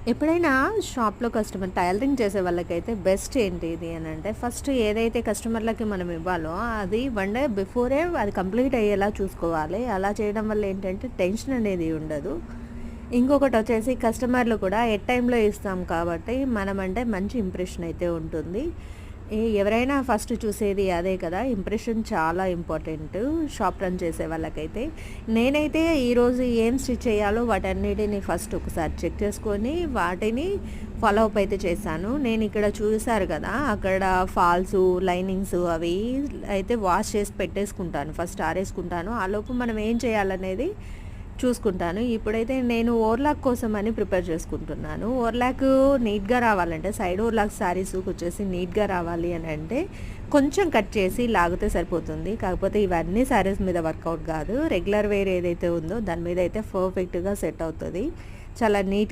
ఎప్పుడైనా షాప్‌లో customer tailoring చేసే వాళ్ళకైతే బెస్ట్ ఏంటి ఇది అనంటే, ఫస్ట్ ఏదైతే కస్టమర్‌లకి మనం ఇవ్వాలో అది 1 డే బిఫోరే అది కంప్లీట్ అయ్యేలా చూసుకోవాలి. అలా చేయడం వల్ల ఏంటంటే టెన్షన్ అనేది ఉండదు. ఇంకొకటొచ్చేసి కస్టమర్లు కూడా ఎట్ టైమ్‌లో ఇస్తాం కాబట్టి మనమంటే మంచి ఇంప్రెషన్ అయితే ఉంటుంది. ఎవరైనా ఫస్ట్ చూసేది అదే కదా! ఇంప్రెషన్ చాలా ఇంపార్టెంటు షాప్ రన్ చేసే వాళ్ళకైతే. నేనైతే ఈరోజు ఏం స్టిచ్ చేయాలో వాటన్నిటిని ఫస్ట్ ఒకసారి చెక్ చేసుకొని వాటిని ఫాలో అప్ అయితే చేశాను. నేనిక్కడ చూసారు కదా! అక్కడ ఫాల్సు, లైనింగ్సు అవి అయితే వాష్ చేసి పెట్టేసుకుంటాను. ఫస్ట్ ఆరేసుకుంటాను. ఆలోపు మనం ఏం చేయాలనేది చూసుకుంటాను. ఇప్పుడైతే నేను ఓర్లాక్ కోసమని ప్రిపేర్ చేసుకుంటున్నాను. ఓర్లాక్ నీట్‌గా రావాలంటే సైడ్ ఓర్లాక్ శారీస్‌కొచ్చేసి నీట్‌గా రావాలి అనంటే కొంచెం కట్ చేసి లాగితే సరిపోతుంది. కాకపోతే ఇవన్నీ శారీస్ మీద వర్కౌట్ కాదు. రెగ్యులర్ వేర్ ఏదైతే ఉందో దాని మీద అయితే పర్ఫెక్ట్‌గా సెట్ అవుతది. చాలా నీట్‌గా